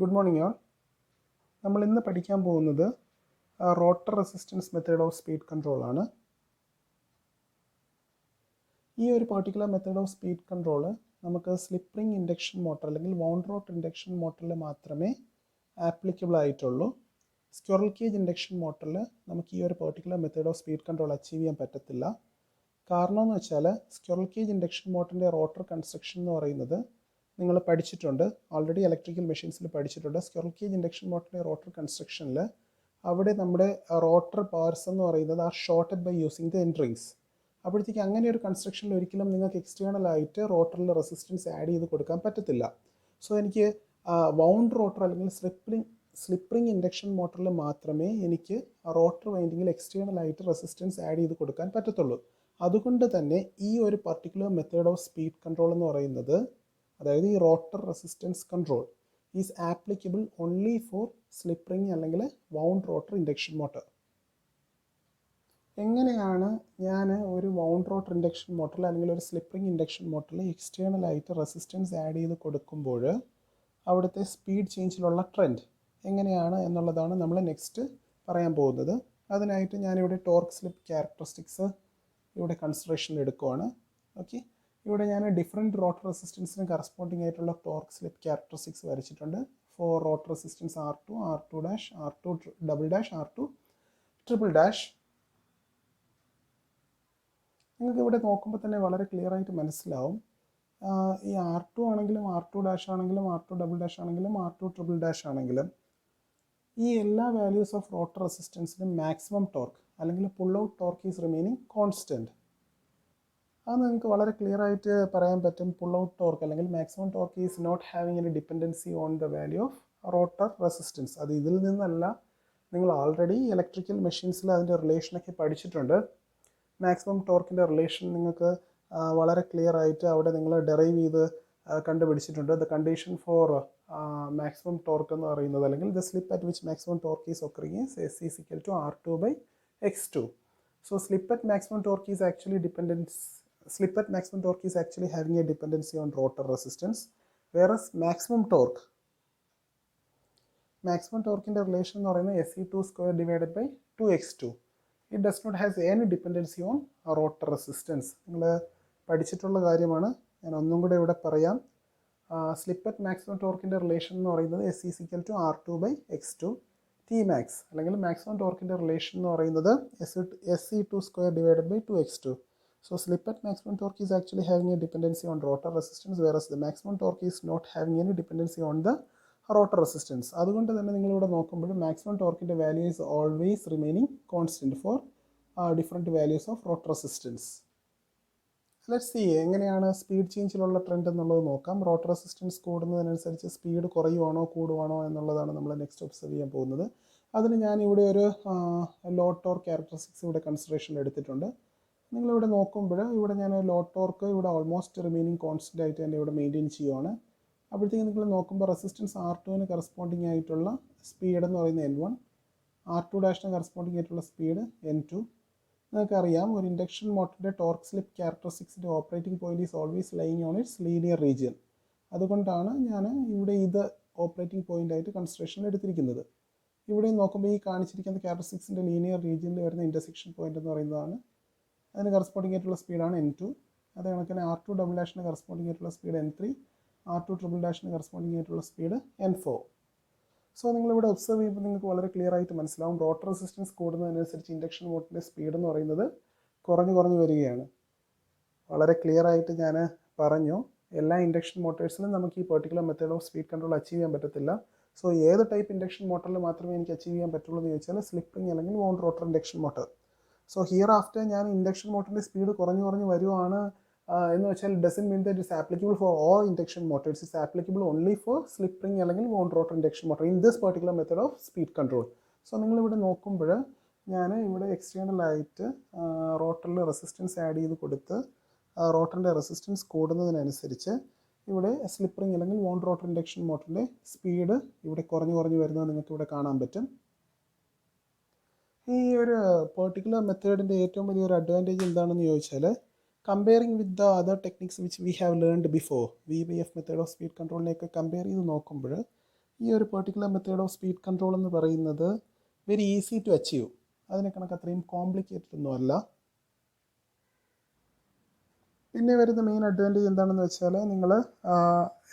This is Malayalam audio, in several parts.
Good morning all. നമ്മൾ ഇന്ന് പഠിക്കാൻ പോകുന്നത് rotor resistance method of speed control ആണ്. ഈ ഒരു particular method of speed control നമുക്ക് സ്ലിപ്പ് റിംഗ് ഇൻഡക്ഷൻ മോട്ടർ അല്ലെങ്കിൽ വൗണ്ട് റോട്ടർ ഇൻഡക്ഷൻ മോട്ടറിൽ മാത്രമേ ആപ്ലിക്കബിൾ ആയിട്ടുള്ളൂ. സ്ക്വിറൽ കേജ് ഇൻഡക്ഷൻ മോട്ടറിൽ നമുക്ക് ഈ ഒരു particular method of speed control achieve ചെയ്യാൻ പറ്റത്തില്ല. കാരണം എന്ന് വെച്ചാൽ സ്ക്വിറൽ കേജ് ഇൻഡക്ഷൻ മോട്ടറിൻ്റെ റോട്ടർ കൺസ്ട്രക്ഷൻ എന്ന് പറയുന്നത് നിങ്ങൾ പഠിച്ചിട്ടുണ്ട്, ഓൾറെഡി ഇലക്ട്രിക്കൽ മെഷീൻസിൽ പഠിച്ചിട്ടുണ്ട്. സ്ക്വിറൽ കേജ് ഇൻഡക്ഷൻ മോട്ടറിൻ്റെ റോട്ടർ കൺസ്ട്രക്ഷനിൽ അവിടെ നമ്മുടെ റോട്ടർ പാർട്സ് എന്ന് പറയുന്നത് are shorted by using the end rings. അപ്പോഴത്തേക്ക് അങ്ങനെ ഒരു കൺസ്ട്രക്ഷനിൽ ഒരിക്കലും നിങ്ങൾക്ക് എക്സ്റ്റേണൽ ആയിട്ട് റോട്ടറിൽ റെസിസ്റ്റൻസ് ആഡ് ചെയ്ത് കൊടുക്കാൻ പറ്റത്തില്ല. സോ എനിക്ക് വൗണ്ട് റോട്ടർ അല്ലെങ്കിൽ സ്ലിപ്പ് റിംഗ് ഇൻഡക്ഷൻ മോട്ടറിൽ മാത്രമേ എനിക്ക് റോട്ടർ വൈൻഡിങ്ങിൽ എക്സ്റ്റേണൽ ആയിട്ട് റെസിസ്റ്റൻസ് ആഡ് ചെയ്ത് കൊടുക്കാൻ പറ്റത്തുള്ളൂ. അതുകൊണ്ട് തന്നെ ഈ ഒരു particular method of speed control എന്ന് പറയുന്നത്, അതായത് ഈ rotor resistance control is applicable only for slip ring അല്ലെങ്കിൽ വൗണ്ട് റോട്ടർ ഇൻഡക്ഷൻ മോട്ടർ. എങ്ങനെയാണ് ഞാൻ ഒരു വൗണ്ട് റോട്ടർ ഇൻഡക്ഷൻ മോട്ടറിൽ അല്ലെങ്കിൽ ഒരു സ്ലിപ്പ് റിംഗ് ഇൻഡക്ഷൻ മോട്ടറിൽ എക്സ്റ്റേണൽ ആയിട്ട് റെസിസ്റ്റൻസ് ആഡ് ചെയ്ത് കൊടുക്കുമ്പോൾ അവിടുത്തെ സ്പീഡ് ചേഞ്ചിലുള്ള ട്രെൻഡ് എങ്ങനെയാണ് എന്നുള്ളതാണ് നമ്മൾ നെക്സ്റ്റ് പറയാൻ പോകുന്നത്. അതിനായിട്ട് ഞാനിവിടെ ടോർക്ക് സ്ലിപ്പ് ക്യാരക്ടറിസ്റ്റിക്സ് ഇവിടെ കൺസിഡറേഷനിൽ എടുക്കുവാണ്. ഓക്കെ, ഇവിടെ ഞാൻ ഡിഫറെൻറ്റ് റോട്ടർ റെസിസ്റ്റൻസിന് കറസ്പോണ്ടിങ് ആയിട്ടുള്ള ടോർക്ക് സ്ലിപ്പ് ക്യാരക്ടറിസ്റ്റിക്സ് വരച്ചിട്ടുണ്ട്. For rotor resistance R2, R2 dash, R2 double dash, R2 triple dash. നിങ്ങൾക്ക് ഇവിടെ നോക്കുമ്പോൾ തന്നെ വളരെ ക്ലിയർ ആയിട്ട് മനസ്സിലാവും. ഈ R2 ആണെങ്കിലും R2 ഡാഷ് ആണെങ്കിലും R2 ഡബിൾ ഡാഷ് ആണെങ്കിലും R2 ട്രിപ്പിൾ ഡാഷ് ആണെങ്കിലും ഈ എല്ലാ വാല്യൂസ് ഓഫ് റോട്ടർ റെസിസ്റ്റൻസിനും മാക്സിമം ടോർക്ക് അല്ലെങ്കിൽ pull out torque is remaining constant. അത് നിങ്ങൾക്ക് വളരെ ക്ലിയർ ആയിട്ട് പറയാൻ പറ്റും. പുൾ ഔട്ട് ടോർക്ക് അല്ലെങ്കിൽ maximum torque is not having any dependency on the value of rotor resistance. അത് ഇതിൽ നിന്നല്ല, നിങ്ങൾ ഓൾറെഡി ഇലക്ട്രിക്കൽ മെഷീൻസിൽ അതിൻ്റെ റിലേഷനൊക്കെ പഠിച്ചിട്ടുണ്ട്. മാക്സിമം ടോർക്കിൻ്റെ റിലേഷൻ നിങ്ങൾക്ക് വളരെ ക്ലിയർ ആയിട്ട് അവിടെ നിങ്ങൾ ഡെറൈവ് ചെയ്ത് കണ്ടുപിടിച്ചിട്ടുണ്ട്. The condition for maximum torque എന്ന് പറയുന്നത്, അല്ലെങ്കിൽ the slip at which maximum torque is occurring is S is equal to R2 by X2. So slip at maximum torque is actually having a dependency on rotor resistance, whereas maximum torque in the relation എന്ന് പറയുന്നത് SE2 square divided by 2X2. It does not have any dependency on rotor resistance. നിങ്ങൾ പഠിച്ചിട്ടുള്ള കാര്യമാണ്, ഞാൻ ഒന്നും കൂടെ ഇവിടെ പറയാം. സ്ലിപ്പ് അറ്റ് മാക്സിമം ടോർക്കിൻ്റെ റിലേഷൻ എന്ന് പറയുന്നത് S is equal to R2 by X2. Tmax അല്ലെങ്കിൽ മാക്സിമം ടോർക്കിൻ്റെ റിലേഷൻ എന്ന് പറയുന്നത് SE2 square divided by 2X2. So slip at maximum torque is actually having a dependency on rotor resistance, whereas the maximum torque is not having any dependency on the rotor resistance. അതുകൊണ്ട് തന്നെ നിങ്ങളിവിടെ നോക്കുമ്പോൾ മാക്സിമം ടോർക്കിൻ്റെ value is always remaining constant for different values of rotor resistance. Let's see എങ്ങനെയാണ് സ്പീഡ് ചേഞ്ചിലുള്ള ട്രെൻഡ് എന്നുള്ളത് നോക്കാം. റോട്ടർ റെസിസ്റ്റൻസ് കൂടുന്നതിനനുസരിച്ച് സ്പീഡ് കുറയുവാണോ കൂടുവാണോ എന്നുള്ളതാണ് നമ്മൾ നെക്സ്റ്റ് ഒബ്സർവ് ചെയ്യാൻ പോകുന്നത്. അതിന് ഞാനിവിടെ ഒരു ലോ ടോർക്ക് ക്യാരക്ടറിസ്റ്റിക്സ് ഇവിടെ കൺസിഡറേഷനിൽ എടുത്തിട്ടുണ്ട്. നിങ്ങളിവിടെ നോക്കുമ്പോൾ ഇവിടെ ഞാൻ ലോ ടോർക്ക് ഇവിടെ ഓൾമോസ്റ്റ് റിമൈനിങ് കോൺസ്റ്റൻ്റ് ആയിട്ട് തന്നെ ഇവിടെ മെയിൻറ്റെയിൻ ചെയ്യുവാണ്. അപ്പോഴത്തേക്ക് നിങ്ങൾ നോക്കുമ്പോൾ റെസിസ്റ്റൻസ് R2 കറസ്പോണ്ടിങ് ആയിട്ടുള്ള സ്പീഡ് എന്ന് പറയുന്നത് N1, R2 ഡാഷിന് കറസ്പോണ്ടിങ് ആയിട്ടുള്ള സ്പീഡ് N2. നിങ്ങൾക്കറിയാം, ഒരു ഇൻഡക്ഷൻ മോട്ടറിൻ്റെ ടോർക്ക് സ്ലിപ്പ് ക്യാരക്ടറിസ്റ്റിക്സിൻ്റെ operating point is always lying on its linear region. അതുകൊണ്ടാണ് ഞാൻ ഇവിടെ ഇത് ഓപ്പറേറ്റിംഗ് പോയിന്റ് ആയിട്ട് കൺസിഡറേഷനിൽ എടുത്തിരിക്കുന്നത്. ഇവിടെ നോക്കുമ്പോൾ ഈ കാണിച്ചിരിക്കുന്ന ക്യാരക്ടറിസ്റ്റിക്സിൻ്റെ ലീനിയർ റീജിയനിൽ വരുന്ന ഇൻ്റർസെക്ഷൻ പോയിന്റ് എന്ന് പറയുന്നതാണ്, അതിന് കറസ്പോണ്ടിങ് ആയിട്ടുള്ള സ്പീഡാണ് N2. അതേ കണക്കിന് R2 ഡബിൾ ഡാഷിന് കറസ്പോണ്ടിങ് ആയിട്ടുള്ള സ്പീഡ് N3, R2 ട്രിപ്പിൾ ഡാഷിന് കറസ്പോണ്ടിങ് ആയിട്ടുള്ള സ്പീഡ് N4. സോ നിങ്ങളിവിടെ ഒബ്സർവ് ചെയ്യുമ്പോൾ നിങ്ങൾക്ക് വളരെ ക്ലിയർ ആയിട്ട് മനസ്സിലാവും, റോട്ടർ റെസിസ്റ്റൻസ് കൂടുന്നതിനനുസരിച്ച് ഇൻഡക്ഷൻ മോട്ടറിൻ്റെ സ്പീഡ് എന്ന് പറയുന്നത് കുറഞ്ഞു വരികയാണ്. വളരെ ക്ലിയർ ആയിട്ട് ഞാൻ പറഞ്ഞു, എല്ലാ ഇൻഡക്ഷൻ മോട്ടേഴ്സിലും നമുക്ക് ഈ particular method of speed control achieve ചെയ്യാൻ പറ്റത്തില്ല. സോ ഏത് ടൈപ്പ് ഇൻഡക്ഷൻ മോട്ടറിൽ മാത്രമേ എനിക്ക് അച്ചീവ് ചെയ്യാൻ പറ്റുള്ളൂ എന്ന് ചോദിച്ചാൽ സ്ലിപ്പ് റിംഗ് അല്ലെങ്കിൽ wound rotor induction motor. So here after ഞാൻ ഇൻഡക്ഷൻ മോട്ടറിൻ്റെ സ്പീഡ് കുറഞ്ഞു വരുവാണ് എന്ന് വെച്ചാൽ doesn't mean that it's applicable for all induction motors. It's applicable only for slip ring അല്ലെങ്കിൽ wound rotor induction motor in this particular method of speed control. So നിങ്ങളിവിടെ നോക്കുമ്പോൾ ഞാൻ ഇവിടെ എക്സ്റ്റേണൽ ആയിട്ട് റോട്ടറിൽ റെസിസ്റ്റൻസ് ആഡ് ചെയ്ത് കൊടുത്ത് റോട്ടറിൻ്റെ റെസിസ്റ്റൻസ് കൂടുന്നതിനനുസരിച്ച് ഇവിടെ സ്ലിപ്പ് റിംഗ് അല്ലെങ്കിൽ വൗണ്ട് റോട്ടർ ഇൻഡക്ഷൻ മോട്ടറിൻ്റെ സ്പീഡ് ഇവിടെ കുറഞ്ഞു വരുന്നത് നിങ്ങൾക്ക് ഇവിടെ കാണാൻ പറ്റും. ഈ ഒരു പെർട്ടിക്കുലർ മെത്തേഡിൻ്റെ ഏറ്റവും വലിയൊരു അഡ്വാൻറ്റേജ് എന്താണെന്ന് ചോദിച്ചാൽ, comparing with the other techniques which we have learned before, VBF method of speed control compare ചെയ്ത് നോക്കുമ്പോൾ ഈ ഒരു particular method of speed control എന്ന് പറയുന്നത് വെരി ഈസി ടു അച്ചീവ്. അതിനെ കണക്ക് അത്രയും കോംപ്ലിക്കേറ്റഡ് ഒന്നും അല്ല. പിന്നെ വരുന്ന മെയിൻ അഡ്വാൻറ്റേജ് എന്താണെന്ന് വെച്ചാൽ നിങ്ങൾ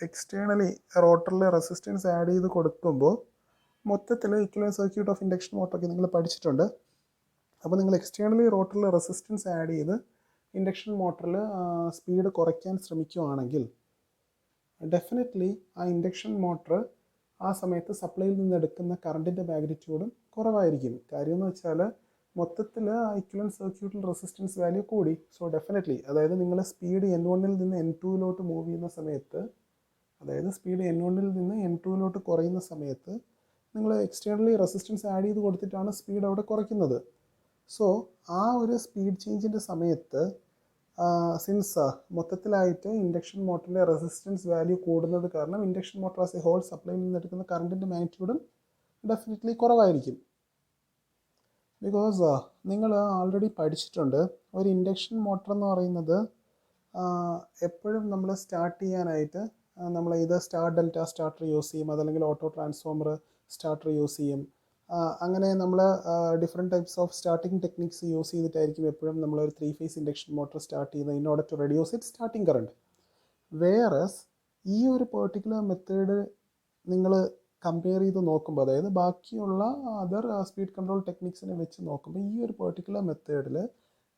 എക്സ്റ്റേണലി റോട്ടറിൽ റെസിസ്റ്റൻസ് ആഡ് ചെയ്ത് കൊടുക്കുമ്പോൾ മൊത്തത്തിൽ ഇക്വലന്റ് സർക്യൂട്ട് ഓഫ് ഇൻഡക്ഷൻ മോട്ടറൊക്കെ നിങ്ങൾ പഠിച്ചിട്ടുണ്ട്. അപ്പോൾ നിങ്ങൾ എക്സ്റ്റേണലി റോട്ടറിൽ റെസിസ്റ്റൻസ് ആഡ് ചെയ്ത് ഇൻഡക്ഷൻ മോട്ടറിൽ സ്പീഡ് കുറയ്ക്കാൻ ശ്രമിക്കുകയാണെങ്കിൽ ഡെഫിനറ്റ്ലി ആ ഇൻഡക്ഷൻ മോട്ടർ ആ സമയത്ത് സപ്ലൈയിൽ നിന്ന് എടുക്കുന്ന കറണ്ടിൻ്റെ മാഗ്നിറ്റ്യൂഡും കുറവായിരിക്കും. കാര്യം എന്ന് വെച്ചാൽ മൊത്തത്തിൽ ആ ഇക്വലന്റ് സർക്യൂട്ടിൽ റെസിസ്റ്റൻസ് വാല്യൂ കൂടി. സോ ഡെഫിനറ്റ്ലി അതായത് നിങ്ങൾ സ്പീഡ് N1 നിന്ന് N2 മൂവ് ചെയ്യുന്ന സമയത്ത്, അതായത് സ്പീഡ് N1 നിന്ന് N2 കുറയുന്ന സമയത്ത് നിങ്ങൾ എക്സ്റ്റേണലി റെസിസ്റ്റൻസ് ആഡ് ചെയ്ത് കൊടുത്തിട്ടാണ് സ്പീഡ് അവിടെ കുറയ്ക്കുന്നത്. സോ ആ ഒരു സ്പീഡ് ചേഞ്ചിൻ്റെ സമയത്ത് സിൻസ് മൊത്തത്തിലായിട്ട് ഇൻഡക്ഷൻ മോട്ടറിൻ്റെ റെസിസ്റ്റൻസ് വാല്യൂ കൂടുന്നത് കാരണം induction motor as a whole സപ്ലൈയിൽ നിന്ന് എടുക്കുന്ന കറണ്ടിൻ്റെ മാഗ്നിറ്റ്യൂഡും ഡെഫിനറ്റ്ലി കുറവായിരിക്കും. ബിക്കോസ് നിങ്ങൾ ആൾറെഡി പഠിച്ചിട്ടുണ്ട്, ഒരു ഇൻഡക്ഷൻ മോട്ടർ എന്ന് പറയുന്നത് എപ്പോഴും നമ്മൾ സ്റ്റാർട്ട് ചെയ്യാനായിട്ട് നമ്മൾ ഇത് സ്റ്റാർ ഡെൽറ്റ സ്റ്റാർട്ടർ യൂസ് ചെയ്യും, അതല്ലെങ്കിൽ ഓട്ടോ ട്രാൻസ്ഫോമർ സ്റ്റാർട്ടർ യൂസ് ചെയ്യും. അങ്ങനെ നമ്മൾ different types of starting techniques use ചെയ്തിട്ടായിരിക്കും എപ്പോഴും നമ്മളൊരു 3 ഫേസ് ഇൻഡക്ഷൻ മോട്ടർ സ്റ്റാർട്ട് ചെയ്യുന്നത് in order to reduce it starting current. Whereas ഈ ഒരു പെർട്ടിക്കുലർ മെത്തേഡ് നിങ്ങൾ കമ്പയർ ചെയ്ത് നോക്കുമ്പോൾ, അതായത് ബാക്കിയുള്ള അതർ സ്പീഡ് കൺട്രോൾ ടെക്നിക്സിനെ വെച്ച് നോക്കുമ്പോൾ ഈ ഒരു പെർട്ടിക്കുലർ മെത്തേഡിൽ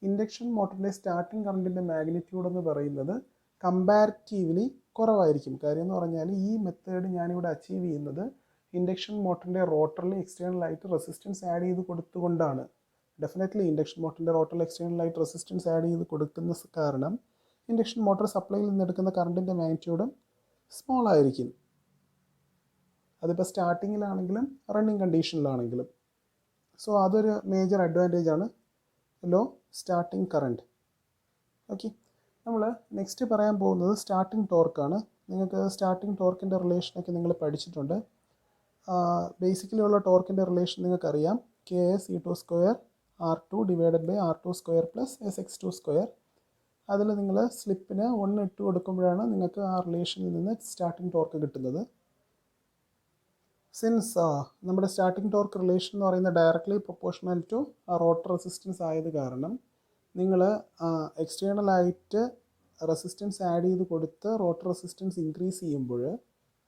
ഇൻഡക്ഷൻ മോട്ടറിൻ്റെ സ്റ്റാർട്ടിങ് കറണ്ടിൻ്റെ മാഗ്നിറ്റ്യൂഡ് എന്ന് പറയുന്നത് കമ്പാരിറ്റീവ്ലി കുറവായിരിക്കും. കാര്യം എന്ന് പറഞ്ഞാൽ ഈ മെത്തേഡ് ഞാനിവിടെ അച്ചീവ് ചെയ്യുന്നത് ഇൻഡക്ഷൻ മോട്ടറിൻ്റെ റോട്ടറിൽ എക്സ്റ്റേണലായിട്ട് റെസിസ്റ്റൻസ് ആഡ് ചെയ്ത് കൊടുത്തുകൊണ്ടാണ്. ഡെഫിനറ്റ്ലി ഇൻഡക്ഷൻ മോട്ടറിൻ്റെ റോട്ടറിൽ എക്സ്റ്റേണലായിട്ട് റെസിസ്റ്റൻസ് ആഡ് ചെയ്ത് കൊടുക്കുന്ന കാരണം ഇൻഡക്ഷൻ മോട്ടർ സപ്ലൈയിൽ നിന്ന് എടുക്കുന്ന കറണ്ടിൻ്റെ മാഗ്നിറ്റ്യൂഡും സ്മോൾ ആയിരിക്കും. അതിപ്പോൾ സ്റ്റാർട്ടിങ്ങിലാണെങ്കിലും റണ്ണിങ് കണ്ടീഷനിലാണെങ്കിലും. സോ അതൊരു മേജർ അഡ്വാൻറ്റേജ് ആണ്, ലോ സ്റ്റാർട്ടിങ് കറണ്ട്. ഓക്കെ, നമ്മൾ നെക്സ്റ്റ് പറയാൻ പോകുന്നത് സ്റ്റാർട്ടിങ് ടോർക്കാണ്. നിങ്ങൾക്ക് സ്റ്റാർട്ടിങ് ടോർക്കിൻ്റെ റിലേഷനൊക്കെ നിങ്ങൾ പഠിച്ചിട്ടുണ്ട്. ബേസിക്കലി ഉള്ള ടോർക്കിൻ്റെ റിലേഷൻ നിങ്ങൾക്കറിയാം, KS(E2)² R2 divided by R2² plus SX2². അതിൽ നിങ്ങൾ സ്ലിപ്പിന് 1 ഇട്ട് കൊടുക്കുമ്പോഴാണ് നിങ്ങൾക്ക് ആ റിലേഷനിൽ നിന്ന് സ്റ്റാർട്ടിങ് ടോർക്ക് കിട്ടുന്നത്. സിൻസ് നമ്മുടെ സ്റ്റാർട്ടിങ് ടോർക്ക് റിലേഷൻ എന്ന് പറയുന്നത് directly proportional to rotor resistance ആയത് കാരണം നിങ്ങൾ എക്സ്റ്റേണലായിട്ട് റെസിസ്റ്റൻസ് ആഡ് ചെയ്ത് കൊടുത്ത് റോട്ടർ റെസിസ്റ്റൻസ് ഇൻക്രീസ് ചെയ്യുമ്പോൾ,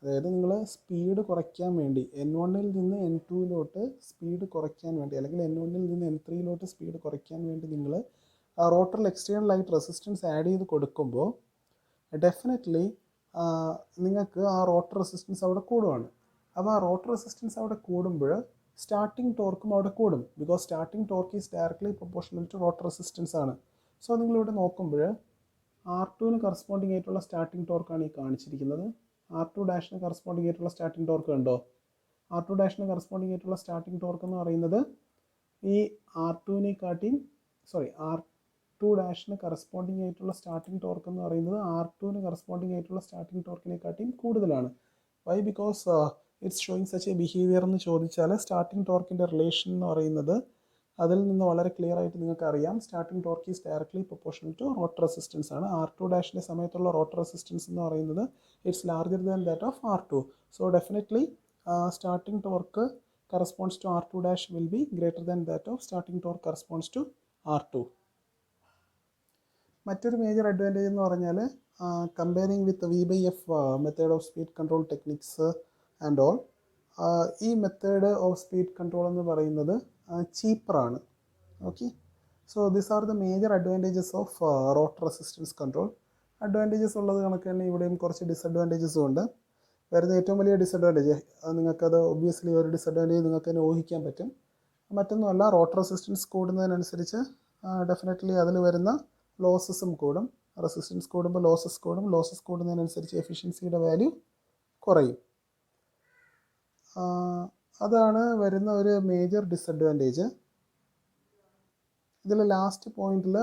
അതായത് നിങ്ങൾ സ്പീഡ് കുറയ്ക്കാൻ വേണ്ടി N1 നിന്ന് N2 സ്പീഡ് കുറയ്ക്കാൻ വേണ്ടി, അല്ലെങ്കിൽ N1 നിന്ന് N3 സ്പീഡ് കുറയ്ക്കാൻ വേണ്ടി നിങ്ങൾ റോട്ടറിൽ എക്സ്റ്റേണലായിട്ട് റെസിസ്റ്റൻസ് ആഡ് ചെയ്ത് കൊടുക്കുമ്പോൾ ഡെഫിനറ്റ്ലി നിങ്ങൾക്ക് ആ റോട്ടർ റെസിസ്റ്റൻസ് അവിടെ കൂടുവാണ്. അപ്പോൾ ആ റോട്ടർ റെസിസ്റ്റൻസ് അവിടെ കൂടുമ്പോൾ സ്റ്റാർട്ടിങ് ടോർക്കും അവിടെ കൂടും. Because starting torque is directly proportional to rotor resistance ആണ്. സോ നിങ്ങളിവിടെ നോക്കുമ്പോൾ R2 കറസ്പോണ്ടിങ് ആയിട്ടുള്ള സ്റ്റാർട്ടിങ് ടോർക്കാണ് ഈ കാണിച്ചിരിക്കുന്നത്. R2' കറസ്പോണ്ടിങ് ആയിട്ടുള്ള സ്റ്റാർട്ടിങ് ടോർക്ക് കണ്ടോ? R2' കറസ്പോണ്ടിങ് ആയിട്ടുള്ള സ്റ്റാർട്ടിങ് ടോർക്ക് എന്ന് പറയുന്നത് ഈ R2 കറസ്പോണ്ടിങ് ആയിട്ടുള്ള സ്റ്റാർട്ടിങ് ടോർക്ക് എന്ന് പറയുന്നത് R2 കറസ്പോണ്ടിങ് ആയിട്ടുള്ള സ്റ്റാർട്ടിങ് ടോർക്കിനെക്കാട്ടിയും കൂടുതലാണ്. Why? Because it's showing such a behaviour എന്ന് ചോദിച്ചാൽ സ്റ്റാർട്ടിങ് ടോർക്കിൻ്റെ റിലേഷൻ എന്ന് പറയുന്നത് അതിൽ നിന്ന് വളരെ ക്ലിയർ ആയിട്ട് നിങ്ങൾക്ക് അറിയാം, starting torque is directly proportional to rotor resistance ആണ്. R2' സമയത്തുള്ള റോട്ടർ റെസിസ്റ്റൻസ് എന്ന് പറയുന്നത് it's larger than that of R2. So definitely starting torque corresponds to R2' will be greater than that of starting torque corresponds to R2. മറ്റൊരു മേജർ അഡ്വാൻറ്റേജ് എന്ന് പറഞ്ഞാൽ comparing with V/F method of speed control techniques and all, ഈ മെത്തേഡ് ഓഫ് സ്പീഡ് കൺട്രോൾ എന്ന് പറയുന്നത് ചീപ്പറാണ്. Okay, so these are the major advantages of rotor resistance control. Advantages ഉള്ളത് കണക്ക് തന്നെ ഇവിടെയും കുറച്ച് ഡിസഡ്വാൻറ്റേജസും ഉണ്ട്. വരുന്ന ഏറ്റവും വലിയ ഡിസഡ്വാൻറ്റേജ്, നിങ്ങൾക്കത് ഒബ്വിയസ്ലി ഒരു ഡിസഡ്വാൻറ്റേജ് നിങ്ങൾക്ക് തന്നെ ഊഹിക്കാൻ പറ്റും. മറ്റൊന്നുമല്ല, റോട്ടർ റെസിസ്റ്റൻസ് കൂടുന്നതിനനുസരിച്ച് ഡെഫിനറ്റ്ലി അതിൽ വരുന്ന ലോസസും കൂടും. റെസിസ്റ്റൻസ് കൂടുമ്പോൾ ലോസസ് കൂടും. ലോസസ് കൂടുന്നതിനനുസരിച്ച് എഫിഷ്യൻസിയുടെ വാല്യൂ കുറയും. അതാണ് വരുന്ന ഒരു മേജർ ഡിസഡ്വാൻറ്റേജ്. ഇതിൽ ലാസ്റ്റ് പോയിന്റിൽ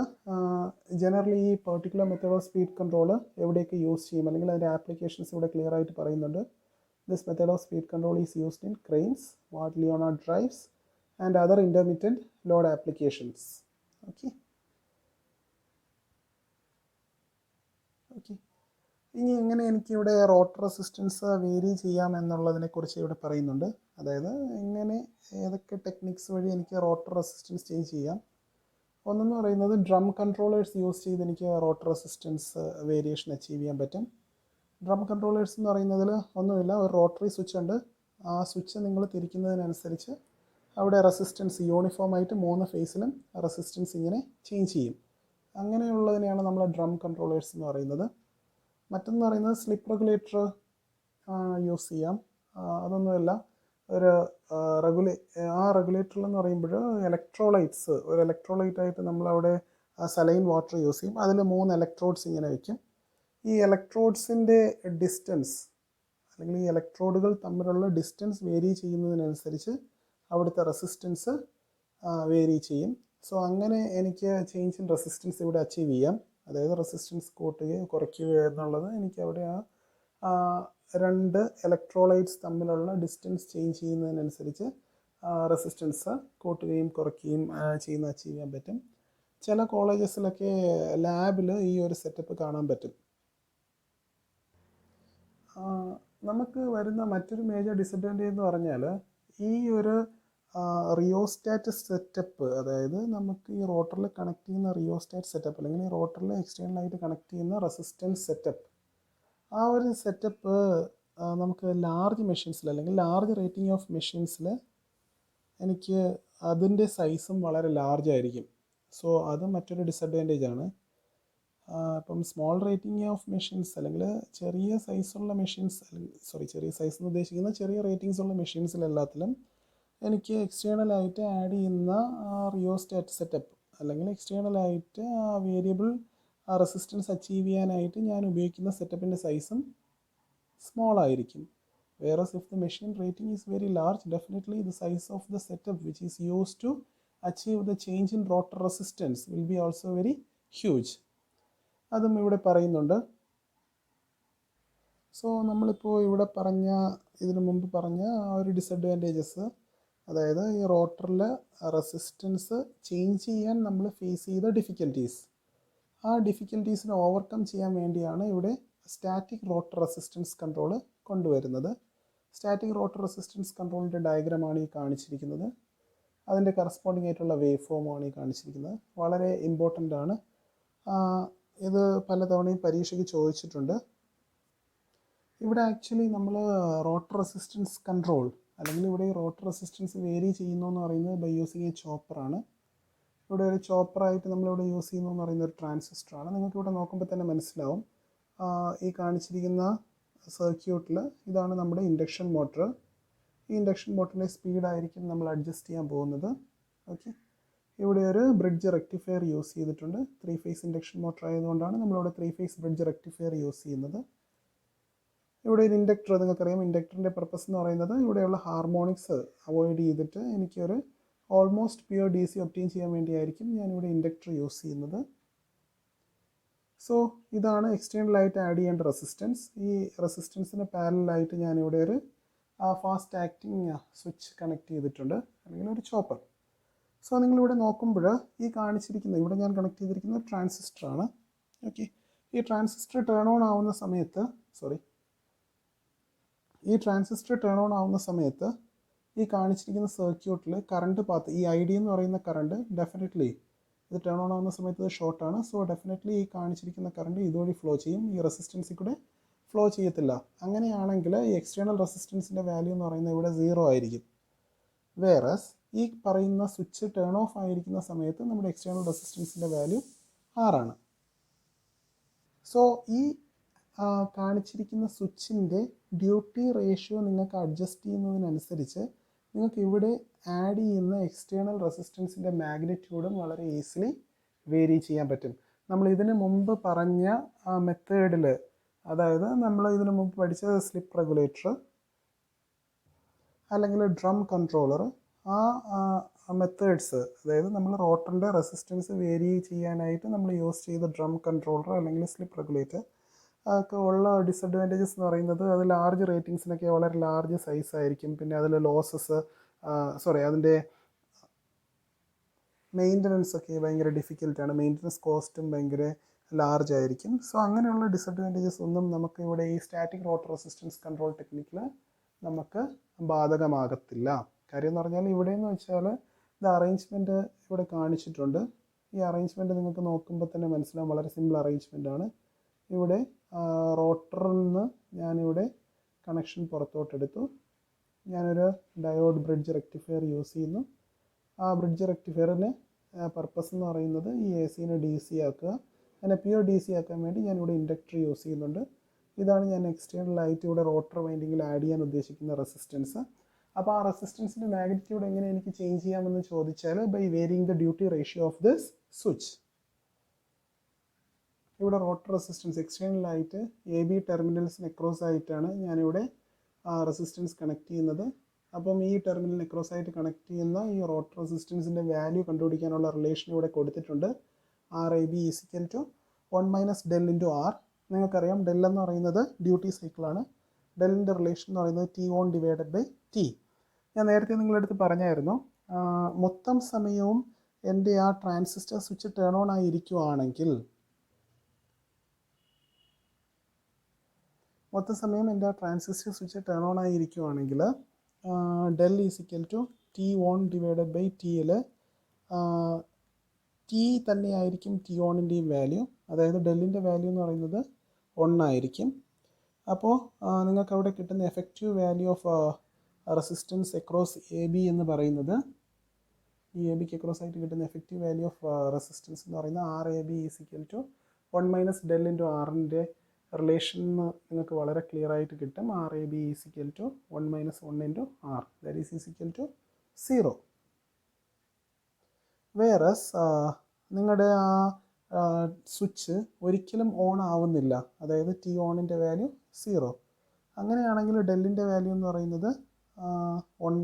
ജനറലി ഈ particular method of speed control എവിടെയൊക്കെ യൂസ് ചെയ്യും, അല്ലെങ്കിൽ അതിൻ്റെ ആപ്ലിക്കേഷൻസ് ഇവിടെ ക്ലിയർ ആയിട്ട് പറയുന്നുണ്ട്. This method of speed control is used in cranes, what Leonard drives and other intermediate load applications. Okay, ഇനി എങ്ങനെ എനിക്കിവിടെ റോട്ടർ റെസിസ്റ്റൻസ് വേരി ചെയ്യാം എന്നുള്ളതിനെക്കുറിച്ച് ഇവിടെ പറയുന്നുണ്ട്. അതായത് എങ്ങനെ ഏതൊക്കെ ടെക്നിക്സ് വഴി എനിക്ക് റോട്ടർ റെസിസ്റ്റൻസ് ചേഞ്ച് ചെയ്യാം. ഒന്നെന്ന് പറയുന്നത് ഡ്രം കൺട്രോളേഴ്സ് യൂസ് ചെയ്ത് എനിക്ക് റോട്ടർ റെസിസ്റ്റൻസ് വേരിയേഷൻ അച്ചീവ് ചെയ്യാൻ പറ്റും. ഡ്രം കൺട്രോളേഴ്സ് എന്ന് പറയുന്നതിൽ ഒന്നുമില്ല, ഒരു റോട്ടറി സ്വിച്ച് ഉണ്ട്. ആ സ്വിച്ച് നിങ്ങൾ തിരിക്കുന്നതിനനുസരിച്ച് അവിടെ റെസിസ്റ്റൻസ് യൂണിഫോമായിട്ട് 3 ഫേസിലും റെസിസ്റ്റൻസ് ഇങ്ങനെ ചേഞ്ച് ചെയ്യും. അങ്ങനെയുള്ളതിനെയാണ് നമ്മൾ ഡ്രം കൺട്രോളേഴ്സ് എന്ന് പറയുന്നത്. മറ്റൊന്ന് പറയുന്നത് സ്ലിപ്പ് റെഗുലേറ്റർ യൂസ് ചെയ്യാം. അതൊന്നുമല്ല, ഒരു റെഗുലേറ്ററിൽ എന്ന് പറയുമ്പോൾ ഇലക്ട്രോലൈറ്റ്സ്, ഒരു ഇലക്ട്രോലൈറ്റായിട്ട് നമ്മളവിടെ സലൈൻ വാട്ടർ യൂസ് ചെയ്യും. അതിൽ 3 ഇലക്ട്രോഡ്സ് ഇങ്ങനെ വയ്ക്കും. ഈ ഇലക്ട്രോഡ്സിൻ്റെ ഡിസ്റ്റൻസ് അല്ലെങ്കിൽ ഈ ഇലക്ട്രോഡുകൾ തമ്മിലുള്ള ഡിസ്റ്റൻസ് വേരി ചെയ്യുന്നതിനനുസരിച്ച് അവിടുത്തെ റെസിസ്റ്റൻസ് വേരി ചെയ്യും. സോ അങ്ങനെ എനിക്ക് ചേഞ്ച് ഇൻ റെസിസ്റ്റൻസ് ഇവിടെ അച്ചീവ് ചെയ്യാം. അതായത് റെസിസ്റ്റൻസ് കൂട്ടുകയോ കുറയ്ക്കുകയോ എന്നുള്ളത് എനിക്ക് അവിടെ ആ 2 ഇലക്ട്രോലൈറ്റ്സ് തമ്മിലുള്ള ഡിസ്റ്റൻസ് ചേഞ്ച് ചെയ്യുന്നതിനനുസരിച്ച് റെസിസ്റ്റൻസ് കൂട്ടുകയും കുറയ്ക്കുകയും ചെയ്യുന്ന അച്ചീവ് ചെയ്യാൻ പറ്റും. ചില കോളേജസിലൊക്കെ ലാബിൽ ഈ ഒരു സെറ്റപ്പ് കാണാൻ പറ്റും. നമുക്ക് വരുന്ന മറ്റൊരു മേജർ ഡിസഡ്വാൻറ്റേജ് എന്ന് പറഞ്ഞാൽ ഈ ഒരു റിയോസ്റ്റാറ്റ് സെറ്റപ്പ്, അതായത് നമുക്ക് ഈ റോട്ടറിൽ കണക്ട് ചെയ്യുന്ന റിയോസ്റ്റാറ്റ് സെറ്റപ്പ് അല്ലെങ്കിൽ ഈ റോട്ടറിൽ എക്സ്റ്റേണലായിട്ട് കണക്ട് ചെയ്യുന്ന റെസിസ്റ്റൻസ് സെറ്റപ്പ്, ആ ഒരു സെറ്റപ്പ് നമുക്ക് ലാർജ് മെഷീൻസിൽ അല്ലെങ്കിൽ ലാർജ് റേറ്റിംഗ് ഓഫ് മെഷീൻസിൽ എനിക്ക് അതിൻ്റെ സൈസും വളരെ ലാർജ് ആയിരിക്കും. സോ അത് മറ്റൊരു ഡിസഡ്വാൻറ്റേജ് ആണ്. ഇപ്പം സ്മോൾ റേറ്റിംഗ് ഓഫ് മെഷീൻസ് അല്ലെങ്കിൽ ചെറിയ സൈസുള്ള മെഷീൻസ്, ചെറിയ സൈസ് എന്ന് ഉദ്ദേശിക്കുന്ന ചെറിയ റേറ്റിംഗ്സ് ഉള്ള മെഷീൻസിലെല്ലാത്തിലും എനിക്ക് എക്സ്റ്റേണലായിട്ട് ആഡ് ചെയ്യുന്ന റിയോസ്റ്റാറ്റ് സെറ്റപ്പ് അല്ലെങ്കിൽ എക്സ്റ്റേണലായിട്ട് വേരിയബിൾ റെസിസ്റ്റൻസ് അച്ചീവ് ചെയ്യാനായിട്ട് ഞാൻ ഉപയോഗിക്കുന്ന സെറ്റപ്പിൻ്റെ സൈസും സ്മോൾ ആയിരിക്കും. Whereas if the machine rating is very large, definitely the size of the setup which is used to achieve the change in rotor resistance will be also very huge. അതും ഇവിടെ പറയുന്നുണ്ട്. സോ നമ്മളിപ്പോൾ ഇവിടെ ഇതിനു മുമ്പ് പറഞ്ഞ ആ ഒരു ഡിസഡ്വാൻറ്റേജസ്, അതായത് ഈ റോട്ടറിൽ റെസിസ്റ്റൻസ് ചേഞ്ച് ചെയ്യാൻ നമ്മൾ ഫേസ് ചെയ്ത ഡിഫിക്കൽട്ടീസ്, ആ ഡിഫിക്കൽട്ടീസിനെ ഓവർകം ചെയ്യാൻ വേണ്ടിയാണ് ഇവിടെ സ്റ്റാറ്റിക് റോട്ടർ റെസിസ്റ്റൻസ് കൺട്രോൾ കൊണ്ടുവരുന്നത്. സ്റ്റാറ്റിക് റോട്ടർ റെസിസ്റ്റൻസ് കൺട്രോളിൻ്റെ ഡയഗ്രമാണ് ഈ കാണിച്ചിരിക്കുന്നത്. അതിൻ്റെ കറസ്പോണ്ടിങ് ആയിട്ടുള്ള വേവ് ഫോമാണ് ഈ കാണിച്ചിരിക്കുന്നത്. വളരെ ഇമ്പോർട്ടൻ്റ് ആണ്. ഇത് പലതവണയും പരീക്ഷയ്ക്ക് ചോദിച്ചിട്ടുണ്ട്. ഇവിടെ ആക്ച്വലി നമ്മൾ റോട്ടർ റെസിസ്റ്റൻസ് കൺട്രോൾ അല്ലെങ്കിൽ ഇവിടെ ഈ റോട്ടർ റെസിസ്റ്റൻസ് വേരി ചെയ്യുന്നു എന്ന് പറയുന്നത് ബൈ യൂസിങ് എ ചോപ്പറാണ്. ഇവിടെ ഒരു ചോപ്പറായിട്ട് നമ്മളിവിടെ യൂസ് ചെയ്യുന്നു എന്ന് പറയുന്ന ഒരു ട്രാൻസിസ്റ്ററാണ്. നിങ്ങൾക്ക് ഇവിടെ നോക്കുമ്പോൾ തന്നെ മനസ്സിലാവും. ഈ കാണിച്ചിരിക്കുന്ന സർക്യൂട്ടിൽ ഇതാണ് നമ്മുടെ ഇൻഡക്ഷൻ മോട്ടർ. ഈ ഇൻഡക്ഷൻ മോട്ടറിൻ്റെ സ്പീഡായിരിക്കും നമ്മൾ അഡ്ജസ്റ്റ് ചെയ്യാൻ പോകുന്നത്. ഓക്കെ, ഇവിടെ ഒരു ബ്രിഡ്ജ് റെക്ടിഫയർ യൂസ് ചെയ്തിട്ടുണ്ട്. 3 ഫേസ് ഇൻഡക്ഷൻ മോട്ടർ ആയതുകൊണ്ടാണ് നമ്മളിവിടെ 3 ഫേസ് ബ്രിഡ്ജ് റെക്ടിഫയർ യൂസ് ചെയ്യുന്നത്. ഇവിടെ ഒരു ഇൻഡക്ടർ, നിങ്ങൾക്കറിയാം ഇൻഡക്ടറിൻ്റെ പർപ്പസ് എന്ന് പറയുന്നത് ഇവിടെയുള്ള ഹാർമോണിക്സ് അവോയ്ഡ് ചെയ്തിട്ട് എനിക്കൊരു ഓൾമോസ്റ്റ് പ്യുവർ DC ഒബ്റ്റെയിൻ ചെയ്യാൻ വേണ്ടിയായിരിക്കും ഞാനിവിടെ ഇൻഡക്ടർ യൂസ് ചെയ്യുന്നത്. സോ ഇതാണ് എക്സ്റ്റേണലായിട്ട് ആഡ് ചെയ്യേണ്ട റെസിസ്റ്റൻസ്. ഈ റെസിസ്റ്റൻസിന് പാരലായിട്ട് ഞാനിവിടെ ഒരു ഫാസ്റ്റ് ആക്ടിങ് സ്വിച്ച് കണക്ട് ചെയ്തിട്ടുണ്ട്, അല്ലെങ്കിൽ ഒരു ചോപ്പർ. സോ നിങ്ങളിവിടെ നോക്കുമ്പോൾ ഈ കാണിച്ചിരിക്കുന്ന ഇവിടെ ഞാൻ കണക്ട് ചെയ്തിരിക്കുന്ന ട്രാൻസിസ്റ്ററാണ്. ഓക്കെ, ഈ ട്രാൻസിസ്റ്റർ ടേൺ ഓൺ ആവുന്ന സമയത്ത് ഈ കാണിച്ചിരിക്കുന്ന സർക്യൂട്ടിൽ കറണ്ട് പാത്ത്, ഈ ID എന്ന് പറയുന്ന കറണ്ട് ഡെഫിനറ്റ്ലി ഇത് ടേൺ ഓൺ ആവുന്ന സമയത്ത് ഇത് ഷോർട്ടാണ്. സോ ഡെഫിനറ്റ്ലി ഈ കാണിച്ചിരിക്കുന്ന കറണ്ട് ഇതുവഴി ഫ്ലോ ചെയ്യും, ഈ റെസിസ്റ്റൻസിൽ കൂടെ ഫ്ലോ ചെയ്യത്തില്ല. അങ്ങനെയാണെങ്കിൽ ഈ എക്സ്റ്റേണൽ റെസിസ്റ്റൻസിൻ്റെ വാല്യൂ എന്ന് പറയുന്നത് ഇവിടെ 0 ആയിരിക്കും. വേറസ് ഈ പറയുന്ന സ്വിച്ച് ടേൺ ഓഫ് ആയിരിക്കുന്ന സമയത്ത് നമ്മുടെ എക്സ്റ്റേണൽ റെസിസ്റ്റൻസിൻ്റെ വാല്യൂ 6 ആണ്. സോ ഈ കാണിച്ചിരിക്കുന്ന സ്വിച്ചിൻ്റെ ഡ്യൂട്ടി റേഷ്യോ നിങ്ങൾക്ക് അഡ്ജസ്റ്റ് ചെയ്യുന്നതിനനുസരിച്ച് നിങ്ങൾക്ക് ഇവിടെ ആഡ് ചെയ്യുന്ന എക്സ്റ്റേണൽ റെസിസ്റ്റൻസിൻ്റെ മാഗ്നിറ്റ്യൂഡും വളരെ ഈസിലി വേരി ചെയ്യാൻ പറ്റും. നമ്മൾ ഇതിന് മുമ്പ് പറഞ്ഞ മെത്തേഡിൽ, അതായത് നമ്മൾ ഇതിന് മുമ്പ് പഠിച്ച സ്ലിപ്പ് റെഗുലേറ്റർ അല്ലെങ്കിൽ ഡ്രം കൺട്രോളർ, ആ മെത്തേഡ്സ്, അതായത് നമ്മൾ റോട്ടറിൻ്റെ റെസിസ്റ്റൻസ് വേരി ചെയ്യാനായിട്ട് നമ്മൾ യൂസ് ചെയ്ത ഡ്രം കൺട്രോളർ അല്ലെങ്കിൽ സ്ലിപ്പ് റെഗുലേറ്റർ ഒക്കെ ഉള്ള ഡിസഡ്വാൻറ്റേജസ് എന്ന് പറയുന്നത് അത് ലാർജ് റേറ്റിങ്സിനൊക്കെ വളരെ ലാർജ് സൈസ് ആയിരിക്കും. പിന്നെ അതിൽ അതിൻ്റെ മെയിൻ്റനൻസ് ഒക്കെ ഭയങ്കര ഡിഫിക്കൽട്ടാണ്. മെയിൻ്റനൻസ് കോസ്റ്റും ഭയങ്കര ലാർജ് ആയിരിക്കും. സോ അങ്ങനെയുള്ള ഡിസഡ്വാൻറ്റേജസ് ഒന്നും നമുക്ക് ഇവിടെ ഈ സ്റ്റാറ്റിക് റോട്ടർ റെസിസ്റ്റൻസ് കൺട്രോൾ ടെക്നിക്കിൽ നമുക്ക് ബാധകമാകത്തില്ല. കാര്യം എന്ന് പറഞ്ഞാൽ ഇവിടെ എന്ന് വെച്ചാൽ ഇത് അറേഞ്ച്മെൻറ്റ് ഇവിടെ കാണിച്ചിട്ടുണ്ട്. ഈ അറേഞ്ച്മെൻറ്റ് നിങ്ങൾക്ക് നോക്കുമ്പോൾ തന്നെ മനസ്സിലാവും, വളരെ സിമ്പിൾ അറേഞ്ച്മെൻ്റ് ആണ്. ഇവിടെ റോട്ടറിൽ നിന്ന് ഞാനിവിടെ കണക്ഷൻ പുറത്തോട്ടെടുത്തു. ഞാനൊരു ഡയോഡ് ബ്രിഡ്ജ് റെക്ടിഫയർ യൂസ് ചെയ്യുന്നു. ആ ബ്രിഡ്ജ് റെക്ടിഫയറിന് പർപ്പസ് എന്ന് പറയുന്നത് ഈ എ സിനെ ഡി സി ആക്കുക. അതിനെ പ്യൂർ ഡി സി ആക്കാൻ വേണ്ടി ഞാനിവിടെ ഇൻഡക്ടർ യൂസ് ചെയ്യുന്നുണ്ട്. ഇതാണ് ഞാൻ എക്സ്റ്റേണലായിട്ട് ഇവിടെ റോട്ടർ വൈൻഡിങ്ങിൽ ആഡ് ചെയ്യാൻ ഉദ്ദേശിക്കുന്ന റെസിസ്റ്റൻസ്. അപ്പോൾ ആ റെസിസ്റ്റൻസിൻ്റെ മാഗ്നിറ്റ്യൂഡ് എങ്ങനെ എനിക്ക് ചേഞ്ച് ചെയ്യാമെന്ന് ചോദിച്ചാൽ by varying the duty ratio of this switch. ഇവിടെ റോട്ടർ റെസിസ്റ്റൻസ് എക്സ്റ്റേണലായിട്ട് എ ബി ടെർമിനൽസിന് അക്രോസ് ആയിട്ടാണ് ഞാനിവിടെ റെസിസ്റ്റൻസ് കണക്ട് ചെയ്യുന്നത്. അപ്പം ഈ ടെർമിനലിന് അക്രോസ് ആയിട്ട് കണക്ട് ചെയ്യുന്ന ഈ റോട്ടർ റെസിസ്റ്റൻസിൻ്റെ വാല്യൂ കണ്ടുപിടിക്കാനുള്ള റിലേഷൻ ഇവിടെ കൊടുത്തിട്ടുണ്ട്. R A B is equal to 1 - del into R. നിങ്ങൾക്കറിയാം ഡെൽ എന്ന് പറയുന്നത് ഡ്യൂട്ടി സൈക്കിളാണ്. ഡെല്ലിൻ്റെ റിലേഷൻ എന്ന് പറയുന്നത് T on divided by T. ഞാൻ നേരത്തെ നിങ്ങളുടെ അടുത്ത് പറഞ്ഞായിരുന്നു, മൊത്തം സമയവും എൻ്റെ ആ ട്രാൻസിസ്റ്റർ സ്വിച്ച് ടേൺ ഓൺ ആയിരിക്കുവാണെങ്കിൽ മൊത്തം സമയം എൻ്റെ ആ ട്രാൻസിസ്റ്റർ സ്വിച്ച് ടേൺ ഓൺ ആയിരിക്കുവാണെങ്കിൽ del is equal to T on divided by ടിയിൽ ടി തന്നെയായിരിക്കും ടി ഓണിൻ്റെയും വാല്യൂ. അതായത് ഡെല്ലിൻ്റെ വാല്യൂ എന്ന് പറയുന്നത് 1 ആയിരിക്കും. അപ്പോൾ നിങ്ങൾക്ക് അവിടെ കിട്ടുന്ന effective value of resistance across A B എന്ന് പറയുന്നത്, ഈ എ ബിക്ക് അക്രോസ് ആയിട്ട് കിട്ടുന്ന എഫക്റ്റീവ് വാല്യൂ ഓഫ് റെസിസ്റ്റൻസ് എന്ന് പറയുന്നത് R A B is equal to 1 - del into ആറിൻ്റെ റിലേഷൻ നിങ്ങൾക്ക് വളരെ ക്ലിയർ ആയിട്ട് കിട്ടും. R A B is equal to 1 - 1 into R, that is is equal to 0. Whereas നിങ്ങളുടെ ആ സ്വിച്ച് ഒരിക്കലും ഓൺ ആവുന്നില്ല, അതായത് ടി ഓണിൻ്റെ വാല്യൂ 0. അങ്ങനെയാണെങ്കിൽ ഡെല്ലിൻ്റെ വാല്യൂ എന്ന് പറയുന്നത് 1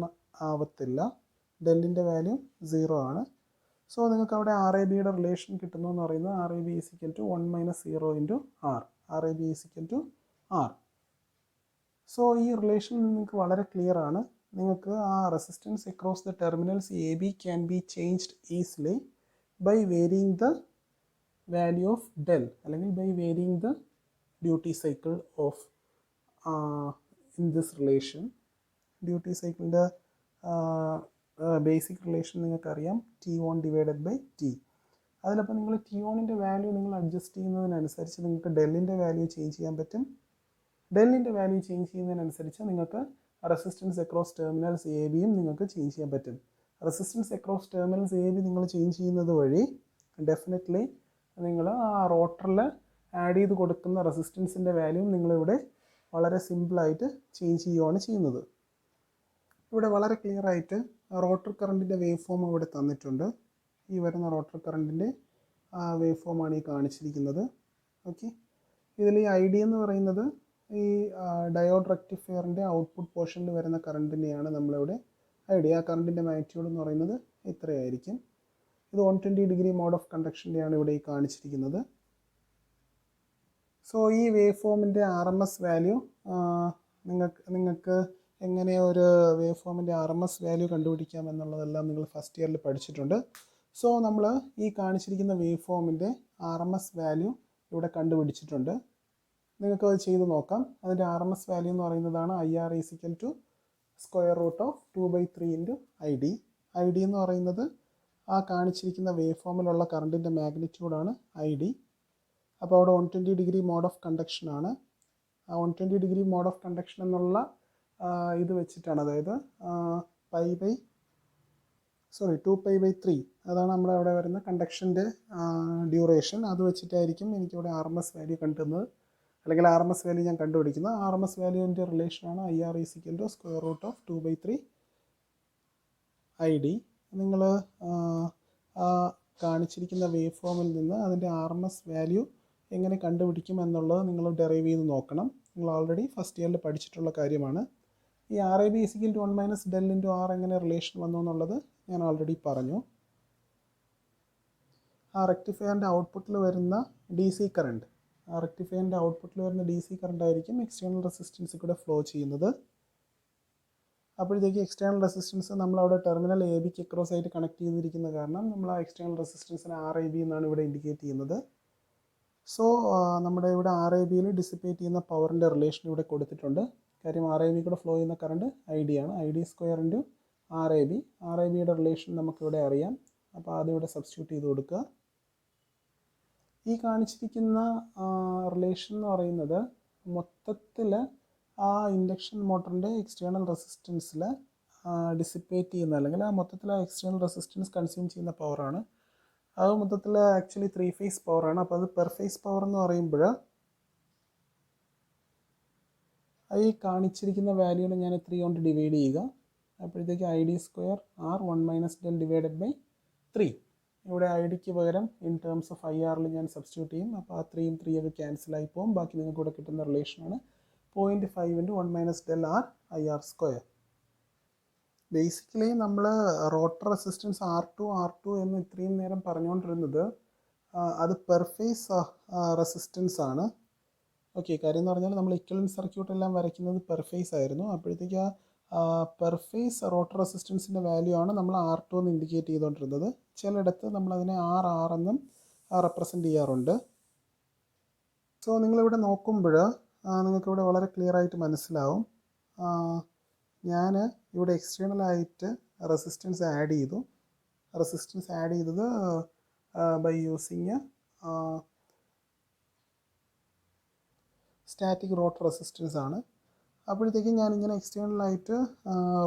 ആവത്തില്ല, ഡെല്ലിൻ്റെ വാല്യൂ 0 ആണ്. സോ നിങ്ങൾക്ക് അവിടെ ആർ എ ബിയുടെ റിലേഷൻ കിട്ടുന്നു എന്ന് പറയുന്നത് R A B is equal to 1 - 0 into R, R A B is equal to R. So ഈ റിലേഷൻ നിങ്ങൾക്ക് വളരെ ക്ലിയർ ആണ്. നിങ്ങൾക്ക് ആ resistance across the terminals A B can be changed easily by varying the value of del, അല്ലെങ്കിൽ by varying the duty cycle of in this relation. Duty സൈക്കിളിൻ്റെ ബേസിക് റിലേഷൻ നിങ്ങൾക്കറിയാം, T on divided by T. അതിലപ്പോൾ നിങ്ങൾ ടി ഓണിൻ്റെ വാല്യൂ നിങ്ങൾ അഡ്ജസ്റ്റ് ചെയ്യുന്നതിനനുസരിച്ച് നിങ്ങൾക്ക് ഡെല്ലിൻ്റെ വാല്യൂ ചേഞ്ച് ചെയ്യാൻ പറ്റും. ഡെല്ലിൻ്റെ വാല്യൂ ചേഞ്ച് ചെയ്യുന്നതിനനുസരിച്ച് നിങ്ങൾക്ക് റെസിസ്റ്റൻസ് അക്രോസ് ടെർമിനൽസ് എ ബിയും നിങ്ങൾക്ക് ചേഞ്ച് ചെയ്യാൻ പറ്റും. Resistance across terminals A B നിങ്ങൾ ചേഞ്ച് ചെയ്യുന്നത് വഴി ഡെഫിനറ്റ്ലി നിങ്ങൾ ആ റോട്ടറിൽ ആഡ് ചെയ്ത് കൊടുക്കുന്ന റെസിസ്റ്റൻസിൻ്റെ വാല്യൂ നിങ്ങളിവിടെ വളരെ സിമ്പിളായിട്ട് ചേഞ്ച് ചെയ്യുകയാണ് ചെയ്യുന്നത്. ഇവിടെ വളരെ ക്ലിയർ ആയിട്ട് റോട്ടർ കറണ്ടിൻ്റെ വേവ് ഫോം ഇവിടെ തന്നിട്ടുണ്ട്. ഈ വരുന്ന റോട്ടർ കറണ്ടിൻ്റെ വേവ് ഫോമാണ് ഈ കാണിച്ചിരിക്കുന്നത്. ഓക്കെ, ഇതിൽ ഈ ഐ ഡി എന്ന് പറയുന്നത് ഈ ഡയോഡ് റെക്ടിഫയറിൻ്റെ ഔട്ട്പുട്ട് പോർഷനിൽ വരുന്ന കറണ്ടിനെയാണ് നമ്മളിവിടെ ഐ ഡി. ആ കറണ്ടിൻ്റെ മാഗ്നിറ്റ്യൂഡ് എന്ന് പറയുന്നത് ഇത്രയായിരിക്കും. ഇത് 120 ഡിഗ്രി മോഡ് ഓഫ് കണ്ടക്ഷൻ്റെയാണ് ഇവിടെ ഈ കാണിച്ചിരിക്കുന്നത്. സോ ഈ വേവ് ഫോമിൻ്റെ ആർ എം എസ് വാല്യൂ നിങ്ങൾക്ക് എങ്ങനെ ഒരു വേവ് ഫോമിൻ്റെ ആർ എം എസ് വാല്യൂ കണ്ടുപിടിക്കാം എന്നുള്ളതെല്ലാം നിങ്ങൾ ഫസ്റ്റ് ഇയറിൽ പഠിച്ചിട്ടുണ്ട്. സോ നമ്മൾ ഈ കാണിച്ചിരിക്കുന്ന വേവ് ഫോമിൻ്റെ ആർ എം എസ് വാല്യൂ ഇവിടെ കണ്ടുപിടിച്ചിട്ടുണ്ട്. നിങ്ങൾക്ക് അത് ചെയ്ത് നോക്കാം. അതിൻ്റെ ആർ എം എസ് വാല്യൂ എന്ന് പറയുന്നതാണ് I R is equal to square root of 2/3 into I D. I D എന്ന് പറയുന്നത് ആ കാണിച്ചിരിക്കുന്ന വേവ് ഫോമിലുള്ള കറണ്ടിൻ്റെ മാഗ്നിറ്റ്യൂഡാണ് ഐ ഡി. അപ്പോൾ അവിടെ 120 ഡിഗ്രി മോഡ് ഓഫ് കണ്ടക്ഷനാണ്. ആ 120 ഡിഗ്രി മോഡ് ഓഫ് കണ്ടക്ഷൻ എന്നുള്ള ഇത് വെച്ചിട്ടാണ്, അതായത് 2π/3 അതാണ് നമ്മുടെ അവിടെ വരുന്ന കണ്ടക്ഷൻ്റെ ഡ്യൂറേഷൻ. അത് വെച്ചിട്ടായിരിക്കും എനിക്കിവിടെ ആർ എം എസ് വാല്യൂ കണ്ടുന്നത്, അല്ലെങ്കിൽ ആർ എം എസ് വാല്യൂ ഞാൻ കണ്ടുപിടിക്കുന്നത്. ആർ എം എസ് വാല്യൂവിൻ്റെ റിലേഷനാണ് I R is equal to square root of 2/3 I D. നിങ്ങൾ കാണിച്ചിരിക്കുന്ന വേവ് ഫോമിൽ നിന്ന് അതിൻ്റെ ആർ എം എസ് വാല്യൂ എങ്ങനെ കണ്ടുപിടിക്കും എന്നുള്ളത് നിങ്ങൾ ഡെറൈവ് ചെയ്ത് നോക്കണം. നിങ്ങൾ ഓൾറെഡി ഫസ്റ്റ് ഇയറിൽ പഠിച്ചിട്ടുള്ള കാര്യമാണ്. ഈ R A B is equal to 1 - del into R എങ്ങനെ റിലേഷൻ വന്നു എന്നുള്ളത് ഞാൻ ഓൾറെഡി പറഞ്ഞു. ആ റെക്ടിഫയറിൻ്റെ ഔട്ട്പുട്ടിൽ വരുന്ന ഡി സി കറണ്ട്, ആയിരിക്കും എക്സ്റ്റേണൽ റെസിസ്റ്റൻസിൽ കൂടെ ഫ്ലോ ചെയ്യുന്നത്. അപ്പോഴത്തേക്ക് എക്സ്റ്റേണൽ റെസിസ്റ്റൻസ് നമ്മളവിടെ ടെർമിനൽ എ ബിക്ക് അക്രോസ് ആയിട്ട് കണക്ട് ചെയ്തിരിക്കുന്ന കാരണം നമ്മൾ ആ എക്സ്റ്റേണൽ റെസിസ്റ്റൻസിനെ ആർ എ ബി എന്നാണ് ഇവിടെ ഇൻഡിക്കേറ്റ് ചെയ്യുന്നത്. സോ നമ്മുടെ ഇവിടെ ആർ ഐ ബിയിൽ ഡിസിപ്പേറ്റ് ചെയ്യുന്ന പവറിൻ്റെ റിലേഷൻ ഇവിടെ കൊടുത്തിട്ടുണ്ട്. കാര്യം ആർ ഐ ബി കൂടെ ഫ്ലോ ചെയ്യുന്ന കറണ്ട് ഐ ഡി ആണ്. I D square into R I B. R I ബിയുടെ റിലേഷൻ നമുക്കിവിടെ അറിയാം. അപ്പോൾ അതിവിടെ സബ്സ്റ്റിറ്റ്യൂട്ട് ചെയ്ത് കൊടുക്കുക. ഈ കാണിച്ചിരിക്കുന്ന റിലേഷൻ എന്ന് പറയുന്നത് മൊത്തത്തിൽ ആ ഇൻഡക്ഷൻ മോട്ടറിൻ്റെ എക്സ്റ്റേണൽ റെസിസ്റ്റൻസിൽ ഡിസിപ്പേറ്റ് ചെയ്യുന്ന, അല്ലെങ്കിൽ ആ മൊത്തത്തിൽ ആ എക്സ്റ്റേണൽ റെസിസ്റ്റൻസ് കൺസ്യൂം ചെയ്യുന്ന പവറാണ്. അത് മൊത്തത്തിൽ ആക്ച്വലി 3 ഫേസ് പവറാണ്. അപ്പോൾ അത് പെർ ഫേസ് പവർ എന്ന് പറയുമ്പോൾ ഈ കാണിച്ചിരിക്കുന്ന വാല്യൂനെ ഞാൻ 3 കൊണ്ട് ഡിവൈഡ് ചെയ്യുക. അപ്പോഴത്തേക്ക് I D square R 1 minus del divided by 3. ഇവിടെ ഐ ഡിക്ക് പകരം ഇൻ ടേംസ് ഓഫ് ഐ ആറിൽ ഞാൻ സബ്സ്റ്റിറ്റ്യൂട്ട് ചെയ്യും. അപ്പോൾ ആ 3 ഒക്കെ ക്യാൻസലായി പോകും. ബാക്കി നിങ്ങൾക്ക് ഇവിടെ കിട്ടുന്ന റിലേഷനാണ് 0.5 into 1 minus del R I R square. Basically നമ്മൾ റോട്ടർ റെസിസ്റ്റൻസ് R2 എന്ന് ഇത്രയും നേരം പറഞ്ഞുകൊണ്ടിരുന്നത് അത് പെർ ഫേസ് റെസിസ്റ്റൻസ് ആണ്. ഓക്കെ, കാര്യം എന്ന് പറഞ്ഞാൽ നമ്മൾ ഇക്വലൻറ്റ് സർക്യൂട്ട് എല്ലാം വരയ്ക്കുന്നത് പെർ ഫേസ് ആയിരുന്നു. അപ്പോഴത്തേക്ക് ആ പെർ ഫേസ് റോട്ടർ റെസിസ്റ്റൻസിൻ്റെ വാല്യൂ ആണ് നമ്മൾ R2 എന്ന് ഇൻഡിക്കേറ്റ് ചെയ്തുകൊണ്ടിരുന്നത്. ചിലയിടത്ത് നമ്മളതിനെ RR എന്നും റെപ്രസെൻറ്റ് ചെയ്യാറുണ്ട്. സോ നിങ്ങളിവിടെ നോക്കുമ്പോൾ നിങ്ങൾക്കിവിടെ വളരെ ക്ലിയർ ആയിട്ട് മനസ്സിലാവും. ഞാൻ ഇവിടെ എക്സ്റ്റേണലായിട്ട് റെസിസ്റ്റൻസ് ആഡ് ചെയ്തു. റെസിസ്റ്റൻസ് ആഡ് ചെയ്തത് by using static rotor resistance ആണ്. അപ്പോഴത്തേക്കും ഞാനിങ്ങനെ എക്സ്റ്റേണലായിട്ട്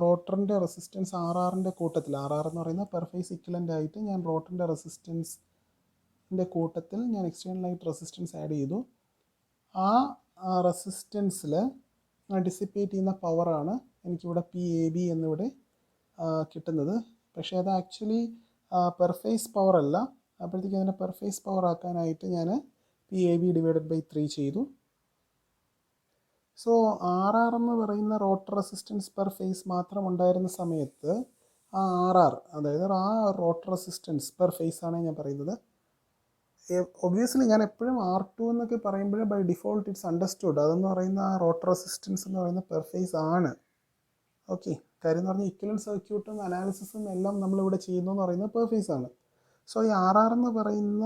റോട്ടറിൻ്റെ റെസിസ്റ്റൻസ് RRൻ്റെ കൂട്ടത്തിൽ, RR എന്ന് പറയുന്ന പെർ ഫേസ് ഇക്വലൻ്റ് ആയിട്ട് ഞാൻ റോട്ടറിൻ്റെ റെസിസ്റ്റൻസിൻ്റെ കൂട്ടത്തിൽ ഞാൻ എക്സ്റ്റേണലായിട്ട് റെസിസ്റ്റൻസ് ആഡ് ചെയ്തു. ആ റെസിസ്റ്റൻസിൽ ഡിസിപ്പേറ്റ് ചെയ്യുന്ന പവറാണ് എനിക്കിവിടെ PAB എന്നിവിടെ കിട്ടുന്നത്. പക്ഷേ അത് ആക്ച്വലി പെർ ഫേസ് പവർ അല്ല. അപ്പോഴത്തേക്കും അതിനെ പെർ ഫേസ് പവർ ആക്കാനായിട്ട് ഞാൻ PAB ഡിവൈഡഡ് ബൈ 3 ചെയ്തു. സോ RR എന്ന് പറയുന്ന റോട്ടർ റെസിസ്റ്റൻസ് പെർ ഫേസ് മാത്രം ഉണ്ടായിരുന്ന സമയത്ത് ആ RR, അതായത് ആ റോട്ടർ റെസിസ്റ്റൻസ് പെർ ഫേസ് ആണ് ഞാൻ പറയുന്നത്. ഒബ്വിയസ്ലി ഞാൻ എപ്പോഴും R2 എന്നൊക്കെ പറയുമ്പോൾ ബൈ ഡിഫോൾട്ട് ഇറ്റ്സ് അണ്ടർസ്റ്റുഡ് അതെന്ന് പറയുന്ന ആ റോട്ടർ റെസിസ്റ്റൻസ് എന്ന് പറയുന്ന പെർ ഫേസ് ആണ്. ഓക്കെ, കാര്യം എന്ന് പറഞ്ഞാൽ ഇക്വലൻറ്റ് സർക്യൂട്ടും അനാലിസിസും എല്ലാം നമ്മളിവിടെ ചെയ്യുന്നു എന്ന് പറയുന്നത് പെർ ഫേസ് ആണ്. സോ ഈ RR എന്ന് പറയുന്ന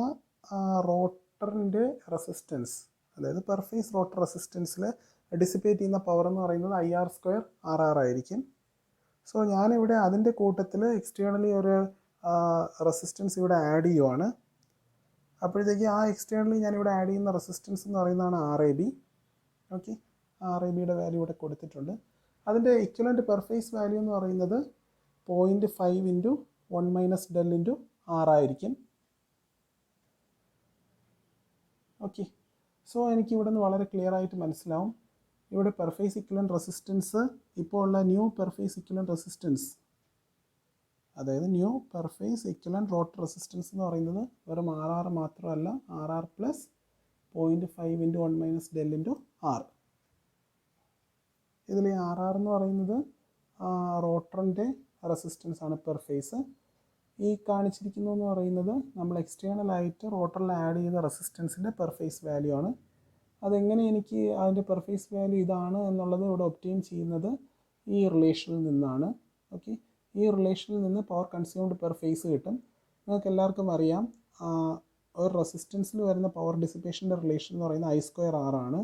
റോട്ടറിൻ്റെ റെസിസ്റ്റൻസ്, അതായത് പെർ ഫേസ് റോട്ടർ റെസിസ്റ്റൻസിൽ ഡിസിപ്പേറ്റ് ചെയ്യുന്ന പവർ എന്ന് പറയുന്നത് IR സ്ക്വയർ RR ആയിരിക്കും. സോ ഞാനിവിടെ അതിൻ്റെ കൂട്ടത്തിൽ എക്സ്റ്റേണലി ഒരു റെസിസ്റ്റൻസ് ഇവിടെ ആഡ് ചെയ്യുവാണ്. അപ്പോഴത്തേക്ക് ആ എക്സ്റ്റേണലി ഞാനിവിടെ ആഡ് ചെയ്യുന്ന റെസിസ്റ്റൻസ് എന്ന് പറയുന്നതാണ് RAB. ഓക്കെ, RABയുടെ വാല്യൂ ഇവിടെ കൊടുത്തിട്ടുണ്ട്. അതിൻ്റെ ഇക്വലൻ്റ് പെർ ഫേസ് വാല്യൂ എന്ന് പറയുന്നത് 0.5 into 1 minus del into R ആയിരിക്കും. ഓക്കെ, സോ എനിക്ക് ഇവിടെ നിന്ന് വളരെ ക്ലിയർ ആയിട്ട് മനസ്സിലാവും. ഇവിടെ പെർ ഫേസ് ഇക്വലൻ്റ് റെസിസ്റ്റൻസ് ഇപ്പോൾ ഉള്ള new per phase equivalent resistance, അതായത് new per phase equivalent rotor resistance എന്ന് പറയുന്നത് വെറും RR മാത്രമല്ല, RR plus 0.5 into 1 minus del into R. ഇതിൽ RR എന്ന് പറയുന്നത് റോട്ടറിൻ്റെ റെസിസ്റ്റൻസ് ആണ് പെർ ഫേസ്. ഈ കാണിച്ചിരിക്കുന്നു എന്ന് പറയുന്നത് നമ്മൾ എക്സ്റ്റേണലായിട്ട് റോട്ടറിൽ ആഡ് ചെയ്ത റെസിസ്റ്റൻസിൻ്റെ പെർ ഫേസ് വാല്യൂ ആണ്. അതെങ്ങനെ എനിക്ക് അതിൻ്റെ പെർ ഫേസ് വാല്യൂ ഇതാണ് എന്നുള്ളത് ഇവിടെ ഒബ്റ്റെയിൻ ചെയ്യുന്നത് ഈ റിലേഷനിൽ നിന്നാണ്. ഓക്കെ, ഈ റിലേഷനിൽ നിന്ന് പവർ കൺസ്യൂംഡ് പെർ ഫേസ് കിട്ടും. നിങ്ങൾക്ക് എല്ലാവർക്കും അറിയാം ഒരു റെസിസ്റ്റൻസിൽ വരുന്ന പവർ ഡിസിപ്പേഷൻ്റെ റിലേഷൻ എന്ന് പറയുന്നത് I സ്ക്വയർ R ആണ്.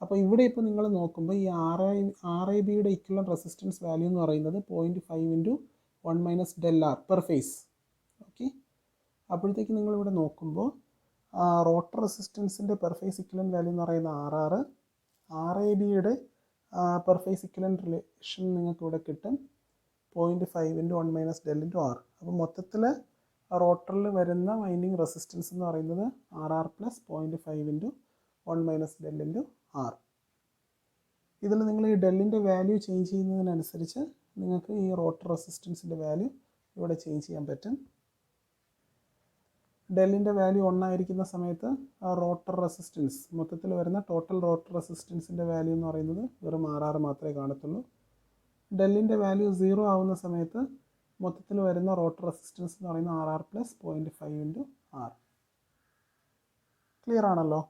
അപ്പോൾ ഇവിടെ ഇപ്പോൾ നിങ്ങൾ നോക്കുമ്പോൾ ഈ RABയുടെ ഇക്വലൻ്റ് റെസിസ്റ്റൻസ് വാല്യൂ എന്ന് പറയുന്നത് 0.5 into 1 minus del R per phase. Okay, അപ്പോഴത്തേക്ക് നിങ്ങളിവിടെ നോക്കുമ്പോൾ റോട്ടർ റെസിസ്റ്റൻസിൻ്റെ പെർ ഫേസ് ഇക്വലൻ്റ് വാല്യൂ എന്ന് പറയുന്ന RR, RABയുടെ പെർ ഫേസ് ഇക്വലൻ്റ് റിലേഷൻ നിങ്ങൾക്ക് ഇവിടെ കിട്ടും 0.5 into 1 minus del into R. അപ്പോൾ മൊത്തത്തിൽ റോട്ടറിൽ വരുന്ന വൈൻഡിങ് റെസിസ്റ്റൻസ് എന്ന് പറയുന്നത് RR plus 0.5 into 1 minus del into R. ഇതിൽ നിങ്ങൾ ഈ ഡെല്ലിൻ്റെ വാല്യൂ ചേഞ്ച് ചെയ്യുന്നതിനനുസരിച്ച് നിങ്ങൾക്ക് ഈ റോട്ടർ റെസിസ്റ്റൻസിൻ്റെ വാല്യൂ ഇവിടെ ചേഞ്ച് ചെയ്യാൻ പറ്റും. ഡെല്ലിൻ്റെ വാല്യൂ 1 ആയിരിക്കുന്ന സമയത്ത് ആ റോട്ടർ റെസിസ്റ്റൻസ്, മൊത്തത്തിൽ വരുന്ന ടോട്ടൽ റോട്ടർ റെസിസ്റ്റൻസിൻ്റെ വാല്യൂ എന്ന് പറയുന്നത് വെറും RR മാത്രമേ കാണത്തുള്ളൂ. ഡെല്ലിൻ്റെ വാല്യൂ 0 ആവുന്ന സമയത്ത് മൊത്തത്തിൽ വരുന്ന റോട്ടർ റെസിസ്റ്റൻസ് എന്ന് പറയുന്നത് RR plus 0.5 into R. Clear ആണല്ലോ?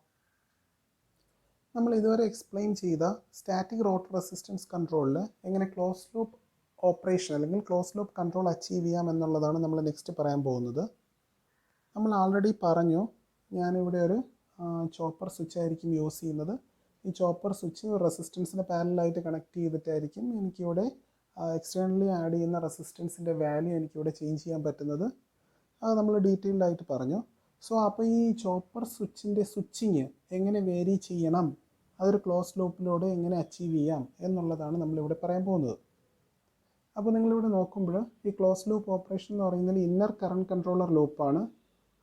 നമ്മൾ ഇതുവരെ എക്സ്പ്ലെയിൻ ചെയ്ത സ്റ്റാറ്റിക് റോട്ടർ റെസിസ്റ്റൻസ് കൺട്രോളിൽ എങ്ങനെ ക്ലോസ് ലൂപ്പ് ഓപ്പറേഷൻ അല്ലെങ്കിൽ ക്ലോസ് ലൂപ്പ് കൺട്രോൾ അച്ചീവ് ചെയ്യാം എന്നുള്ളതാണ് നമ്മൾ നെക്സ്റ്റ് പറയാൻ പോകുന്നത്. നമ്മൾ ആൾറെഡി പറഞ്ഞു, ഞാനിവിടെ ഒരു ചോപ്പർ സ്വിച്ച് ആയിരിക്കും യൂസ് ചെയ്യുന്നത്. ഈ ചോപ്പർ സ്വിച്ച് റെസിസ്റ്റൻസിന് പാരലായിട്ട് കണക്ട് ചെയ്തിട്ടായിരിക്കും എനിക്കിവിടെ എക്സ്റ്റേണലി ആഡ് ചെയ്യുന്ന റെസിസ്റ്റൻസിൻ്റെ വാല്യൂ എനിക്കിവിടെ ചേഞ്ച് ചെയ്യാൻ പറ്റുന്നത്. അത് നമ്മൾ ഡീറ്റെയിൽഡ് ആയിട്ട് പറഞ്ഞു. സോ അപ്പോൾ ഈ ചോപ്പർ സ്വിച്ചിൻ്റെ സ്വിച്ചിങ് എങ്ങനെ വേരി ചെയ്യണം, അതൊരു ക്ലോസ് ലൂപ്പിലൂടെ എങ്ങനെ അച്ചീവ് ചെയ്യാം എന്നുള്ളതാണ് നമ്മളിവിടെ പറയാൻ പോകുന്നത്. അപ്പോൾ നിങ്ങളിവിടെ നോക്കുമ്പോൾ ഈ ക്ലോസ് ലൂപ്പ് ഓപ്പറേഷൻ എന്ന് പറയുന്നത് ഇന്നർ കറണ്ട് കൺട്രോളർ ലൂപ്പാണ്,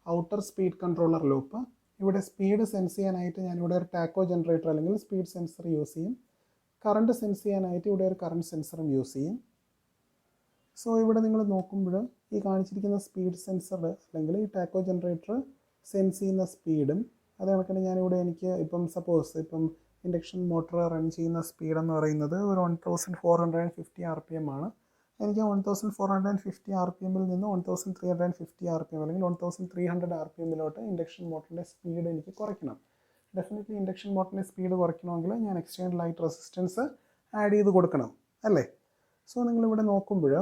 ഔട്ടർ സ്പീഡ് കൺട്രോളർ ലൂപ്പ്. ഇവിടെ സ്പീഡ് സെൻസ് ചെയ്യാനായിട്ട് ഞാനിവിടെ ഒരു ടാക്കോ ജനറേറ്റർ അല്ലെങ്കിൽ സ്പീഡ് സെൻസർ യൂസ് ചെയ്യും. കറണ്ട് സെൻസ് ചെയ്യാനായിട്ട് ഇവിടെ ഒരു കറണ്ട് സെൻസറും യൂസ് ചെയ്യും. സോ ഇവിടെ നിങ്ങൾ നോക്കുമ്പോൾ ഈ കാണിച്ചിരിക്കുന്ന സ്പീഡ് സെൻസർ അല്ലെങ്കിൽ ഈ ടാക്കോ ജനറേറ്റർ സെൻസ് ചെയ്യുന്ന സ്പീഡും അതേ കണക്കിന് ഞാനിവിടെ എനിക്ക് ഇപ്പം സപ്പോസ് ഇപ്പം ഇൻഡക്ഷൻ മോട്ടോർ റൺ ചെയ്യുന്ന സ്പീഡെന്ന് പറയുന്നത് ഒരു 1450 RPM ആണ്. എനിക്ക് 1450 RPM നിന്ന് 1350 RPM അല്ലെങ്കിൽ 1300 RPM ഇൻഡക്ഷൻ മോട്ടറിൻ്റെ സ്പീഡ് എനിക്ക് കുറയ്ക്കണം. ഡെഫിനറ്റ്ലി ഇൻഡക്ഷൻ മോട്ടറിൻ്റെ സ്പീഡ് കുറയ്ക്കണമെങ്കിൽ ഞാൻ എക്സ്റ്റേണൽ ആയിട്ട് റെസിസ്റ്റൻസ് ആഡ് ചെയ്ത് കൊടുക്കണം അല്ലേ. സോ നിങ്ങളിവിടെ നോക്കുമ്പോൾ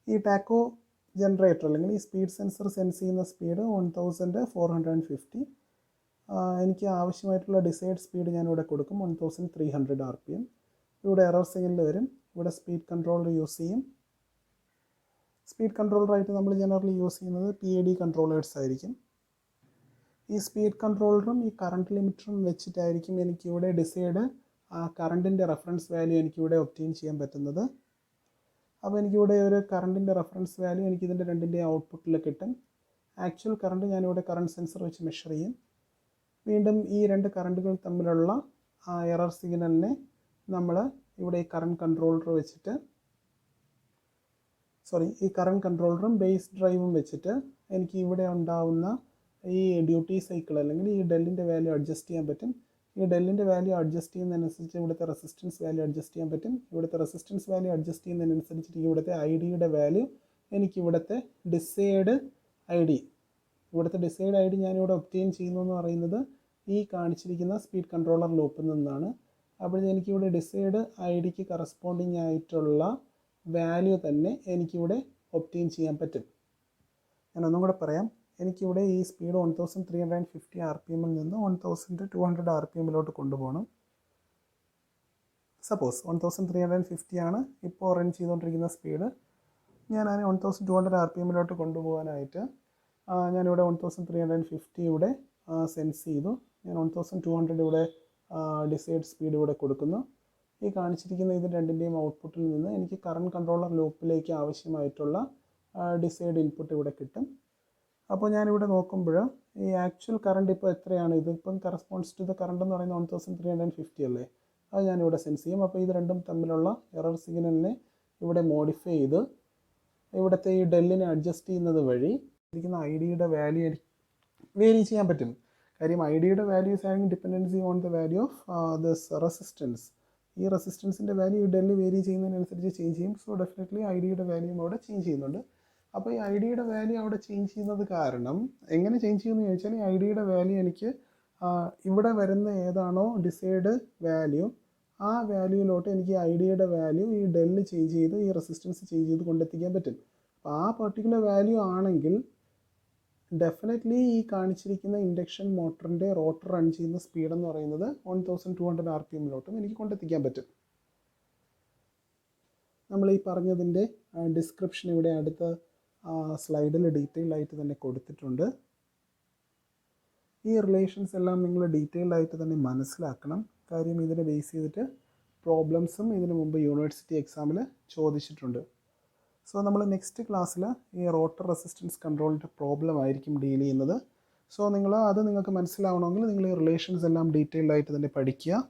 ഈ ടാക്കോ ജനറേറ്റർ അല്ലെങ്കിൽ ഈ സ്പീഡ് സെൻസർ സെൻസ് ചെയ്യുന്ന സ്പീഡ് 1450. എനിക്ക് ആവശ്യമായിട്ടുള്ള ഡിസൈഡ് സ്പീഡ് ഞാനിവിടെ കൊടുക്കും 1300 RPM. ഇവിടെ എറർ സിഗ്നൽ വരും. ഇവിടെ സ്പീഡ് കൺട്രോളർ യൂസ് ചെയ്യും. സ്പീഡ് കൺട്രോളറായിട്ട് നമ്മൾ ജനറലി യൂസ് ചെയ്യുന്നത് PID കൺട്രോളേഴ്സ് ആയിരിക്കും. ഈ സ്പീഡ് കൺട്രോളറും ഈ കറണ്ട് ലിമിറ്ററും വെച്ചിട്ടായിരിക്കും എനിക്കിവിടെ ഡിസൈഡ് കറണ്ടിൻ്റെ റെഫറൻസ് വാല്യൂ എനിക്കിവിടെ ഒബ്റ്റെയിൻ ചെയ്യാൻ പറ്റുന്നത്. അപ്പോൾ എനിക്കിവിടെ ഒരു കറണ്ടിൻ്റെ റെഫറൻസ് വാല്യൂ എനിക്കിതിൻ്റെ രണ്ടിൻ്റെ ഔട്ട്പുട്ടിൽ കിട്ടും. ആക്ച്വൽ കറണ്ട് ഞാനിവിടെ കറണ്ട് സെൻസർ വെച്ച് മെഷർ ചെയ്യും. വീണ്ടും ഈ രണ്ട് കറണ്ടുകൾ തമ്മിലുള്ള എറർ സിഗ്നലിനെ നമ്മൾ ഇവിടെ ഈ കറണ്ട് കൺട്രോളർ വെച്ചിട്ട് ഈ കറണ്ട് കൺട്രോളറും ബേസ് ഡ്രൈവും വെച്ചിട്ട് എനിക്ക് ഇവിടെ ഉണ്ടാവുന്ന ഈ ഡ്യൂട്ടി സൈക്കിൾ അല്ലെങ്കിൽ ഈ ഡെല്ലിൻ്റെ വാല്യൂ അഡ്ജസ്റ്റ് ചെയ്യാൻ പറ്റും. ഈ ഡെല്ലിൻ്റെ വാല്യൂ അഡ്ജസ്റ്റ് ചെയ്യുന്നതിനനുസരിച്ച് ഇവിടുത്തെ റെസിസ്റ്റൻസ് വാല്യൂ അഡ്ജസ്റ്റ് ചെയ്യാൻ പറ്റും. ഇവിടുത്തെ റെസിസ്റ്റൻസ് വാല്യൂ അഡ്ജസ്റ്റ് ചെയ്യുന്നതിനനുസരിച്ചിട്ട് ഇവിടുത്തെ ID-യുടെ വാല്യൂ എനിക്കിവിടുത്തെ ഡിസൈഡ് ID ഞാനിവിടെ ഒബ്റ്റെയിൻ ചെയ്യുന്നു എന്ന് പറയുന്നത് ഈ കാണിച്ചിരിക്കുന്ന സ്പീഡ് കൺട്രോളർ ലൂപ്പിൽ നിന്നാണ്. അപ്പോൾ എനിക്കിവിടെ ഡിസൈഡ് ID-ക്ക് കറസ്പോണ്ടിങ് ആയിട്ടുള്ള വാല്യൂ തന്നെ എനിക്കിവിടെ ഒബ്റ്റെയിൻ ചെയ്യാൻ പറ്റും. ഞാൻ ഒന്നും കൂടെ പറയാം. എനിക്കിവിടെ ഈ സ്പീഡ് 1350 RPM നിന്ന് 1200 RPM കൊണ്ടുപോകണം. സപ്പോസ് 1350 ആണ് ഇപ്പോൾ റൺ ചെയ്തുകൊണ്ടിരിക്കുന്ന സ്പീഡ്. ഞാൻ അതിനെ 1200 RPM കൊണ്ടുപോകാനായിട്ട് ഞാനിവിടെ 1350 ഇവിടെ സെൻസ് ചെയ്തു. ഞാൻ 1200 ഇവിടെ ഡിസൈഡ് സ്പീഡ് ഇവിടെ കൊടുക്കുന്നു. ഈ കാണിച്ചിരിക്കുന്ന ഇത് രണ്ടിൻ്റെയും ഔട്ട്പുട്ടിൽ നിന്ന് എനിക്ക് കറണ്ട് കൺട്രോളർ ലൂപ്പിലേക്ക് ആവശ്യമായിട്ടുള്ള ഡിസൈഡ് ഇൻപുട്ട് ഇവിടെ കിട്ടും. അപ്പോൾ ഞാനിവിടെ നോക്കുമ്പോൾ ഈ ആക്ച്വൽ കറണ്ട് ഇപ്പോൾ എത്രയാണ്, ഇതിപ്പം കറസ്പോണ്ട്സ് ടു ദ കറണ്ട് എന്ന് പറയുന്നത് 1350 അല്ലേ, അത് ഞാനിവിടെ സെൻസ് ചെയ്യും. അപ്പോൾ ഇത് രണ്ടും തമ്മിലുള്ള എറർ സിഗ്നലിനെ ഇവിടെ മോഡിഫൈ ചെയ്ത് ഇവിടുത്തെ ഈ ഡെല്ലിനെ അഡ്ജസ്റ്റ് ചെയ്യുന്നത് വഴി ഇരിക്കുന്ന ID-യുടെ വാല്യൂ എനിക്ക് വേരി ചെയ്യാൻ പറ്റും. കാര്യം ID-യുടെ value is having dependency on the value of this resistance. ഈ റെസിസ്റ്റൻസിൻ്റെ വാല്യൂ ഈ ഡെല്ല് വേരി ചെയ്യുന്നതിനനുസരിച്ച് ചേഞ്ച് ചെയ്യും. സോ ഡെഫിനറ്റ്ലി ID-യുടെ വാല്യൂയും അവിടെ ചേഞ്ച് ചെയ്യുന്നുണ്ട്. അപ്പോൾ ഈ ID-യുടെ വാല്യൂ അവിടെ ചേഞ്ച് ചെയ്യുന്നത് കാരണം എങ്ങനെ ചേഞ്ച് ചെയ്യുമെന്ന് ചോദിച്ചാൽ ഈ ID-യുടെ വാല്യൂ എനിക്ക് ഇവിടെ വരുന്ന ഏതാണോ ഡിസൈഡ് വാല്യൂ ആ വാല്യൂയിലോട്ട് എനിക്ക് ID-യുടെ വാല്യൂ ഈ ഡെല്ല് ചേഞ്ച് ചെയ്ത് ഈ റെസിസ്റ്റൻസ് ചേഞ്ച് ചെയ്ത് കൊണ്ടെത്തിക്കാൻ പറ്റും. അപ്പോൾ ആ പർട്ടിക്കുലർ വാല്യൂ ആണെങ്കിൽ ഡെഫിനറ്റ്ലി ഈ കാണിച്ചിരിക്കുന്ന ഇൻഡക്ഷൻ മോട്ടറിൻ്റെ റോട്ടർ റൺ ചെയ്യുന്ന സ്പീഡ് എന്ന് പറയുന്നത് 1200 RPM എനിക്ക് കൊണ്ടെത്തിക്കാൻ പറ്റും. നമ്മൾ ഈ പറഞ്ഞതിൻ്റെ ഡിസ്ക്രിപ്ഷൻ ഇവിടെ അടുത്ത സ്ലൈഡിൽ ഡീറ്റെയിൽ ആയിട്ട് തന്നെ കൊടുത്തിട്ടുണ്ട്. ഈ റിലേഷൻസ് എല്ലാം നിങ്ങൾ ഡീറ്റെയിൽ ആയിട്ട് തന്നെ മനസ്സിലാക്കണം. കാര്യം ഇതിനെ ബേസ് ചെയ്തിട്ട് പ്രോബ്ലംസും ഇതിനു മുമ്പ് യൂണിവേഴ്സിറ്റി എക്സാമിൽ ചോദിച്ചിട്ടുണ്ട്. സോ നമ്മൾ നെക്സ്റ്റ് ക്ലാസ്സിൽ ഈ റോട്ടർ റെസിസ്റ്റൻസ് കൺട്രോളിൻ്റെ പ്രോബ്ലം ആയിരിക്കും ഡീൽ ചെയ്യുന്നത്. സോ നിങ്ങൾക്ക് മനസ്സിലാവണമെങ്കിൽ നിങ്ങൾ ഈ റിലേഷൻസ് എല്ലാം ഡീറ്റെയിൽഡ് ആയിട്ട് തന്നെ പഠിക്കുക.